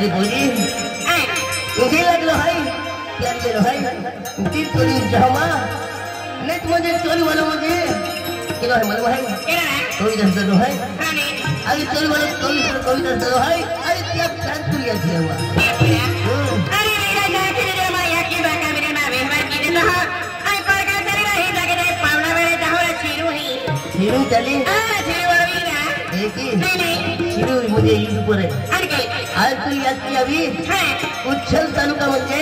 अरे बोली मुझे लगलो है क्या ले लो है तीन चोरी जमा नेट मुझे चोरी वाला मुझे किलो है मालूम है कोई दस दो है अरे चोरी वाला कोई दस दो है अरे क्या प्लान किया किया हुआ अरे मेरा जाके रे माया की बाका मेरे मां बेहमान की दे तो आई पर का तेरे रही जाके दे पावना मेरे जाहो छीरू ही छीरू चली छीरू वाली ना एक ही नहीं छीरू मुझे यूट्यूब पर है अरे आज तो याद किया अभी हां उच्छल तालुका म्हणजे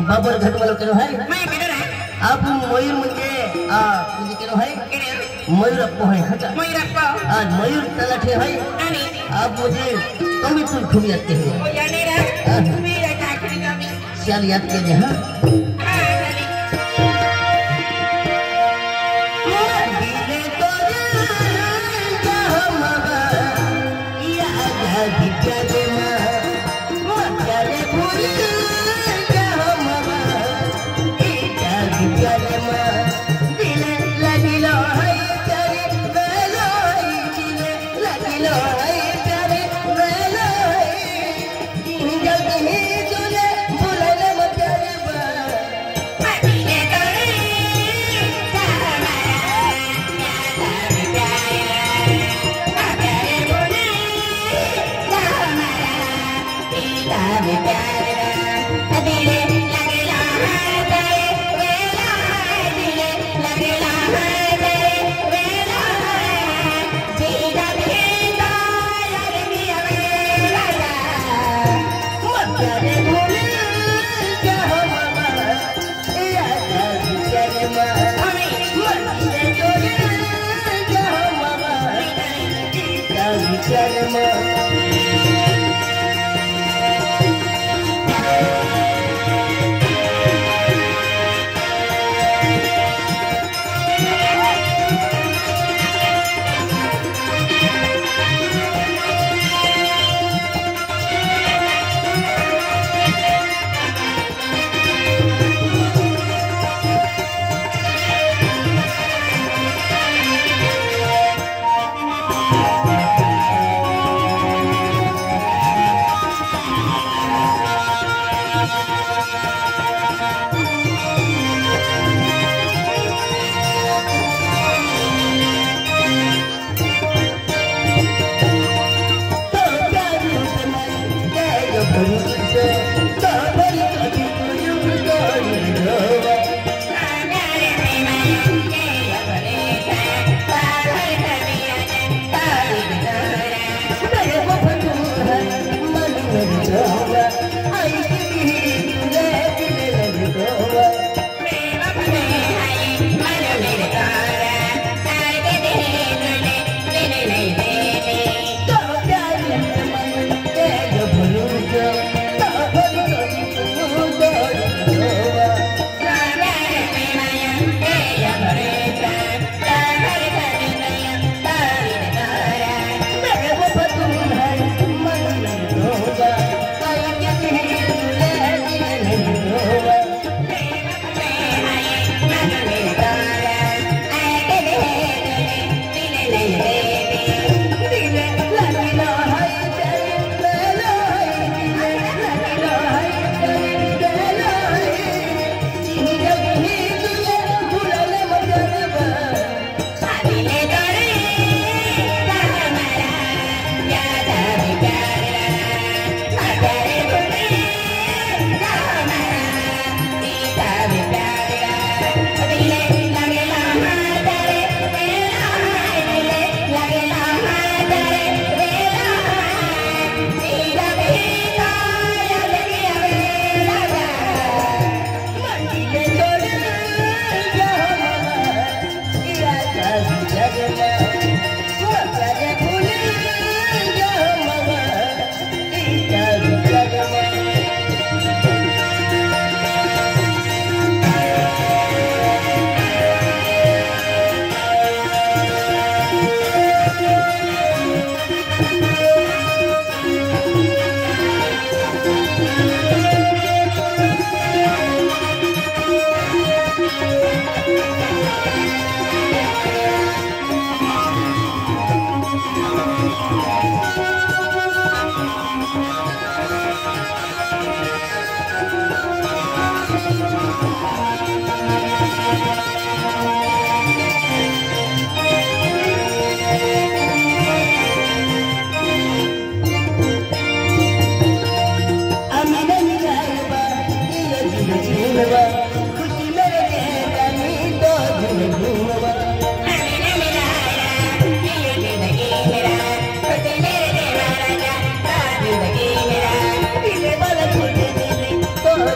बाबर घाट वाला केलो है मैं केलो रे आप मयूर म्हणजे मुझे केलो है मयूर अप्पो है हटा मयूर अप्पो आज मयूर तलाठे है आणि आप मुझे तुम तुम खूब याद के हो ओ याने रे मेरा जाके रे शाल याद के जे हां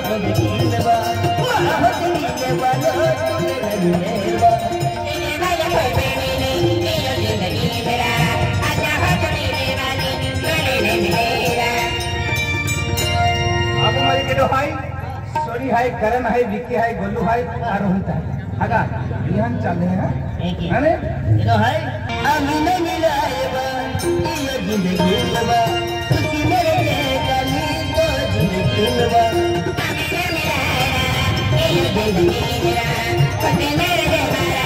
मुझे कीनवा माहो दिले वालो तुझे नगीनेवा तेरे वाला कोई बेबी नहीं ये जिंदगी मेरा आजा हो चली वाली गले ने मेरा आप हमारे के दो हाय सोनी हाय करण हाय विक्की हाय गोलू हाय और रोहित हाय आगा यहाँ चल रहे हैं है ना ये तो है अमीन मिलाएवा ये जिंदगी नवा तुझी मेरे काली तो जिंदगी नवा अमीन मिलाया ये जिंदगी मेरा तुझे मेरे मारा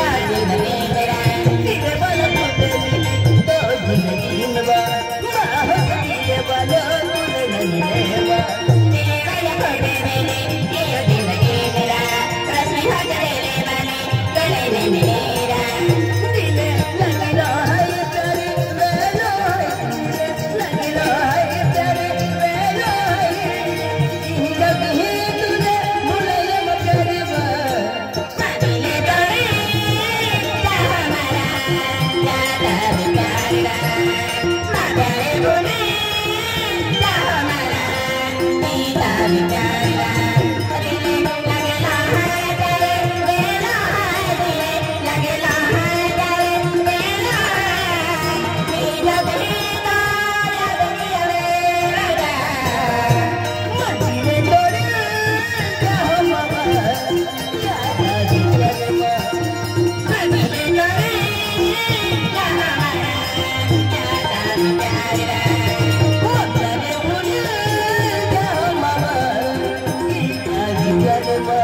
और जिंदगी मेरा तेरे वाला तो जिंदगी नवा माहो दिले वालो तुझे नगीनेवा तेरे वाला कोई बेबी नहीं ये जिंदगी मेरा रस्मी हो चले वाली गले ने मेरा दिले लगलो है तेरे वेलो है लगलो है तेरे वेलो है जिंदगी तुझे भूले मत करवा दिले तोड़े जा हमारा ज्यादा बिगाड़ा ना प्यारे बोले जा हमारा पीता बिगाड़ा दिले लगला है तेरे वेला है दिले लगला है तेरे वेला है पीता पीता याद किया मेरा मजीने तोड़े जाओ मामा यादा दिलवा दिले तोड़े जा हमारा ज्यादा बिगाड़ा होतले भूल जाओ मामा यादा दिलवा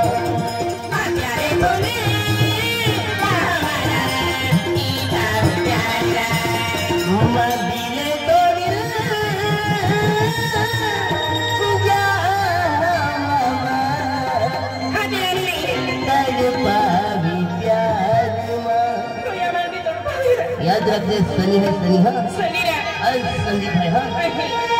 प्यारे बोले हमारा पीता बिगाड़ा मामा दिले तोड़े जा मामा तड़पा भी प्यार माँ याद रख दे सनी है सनी हाँ और संदीप है हाँ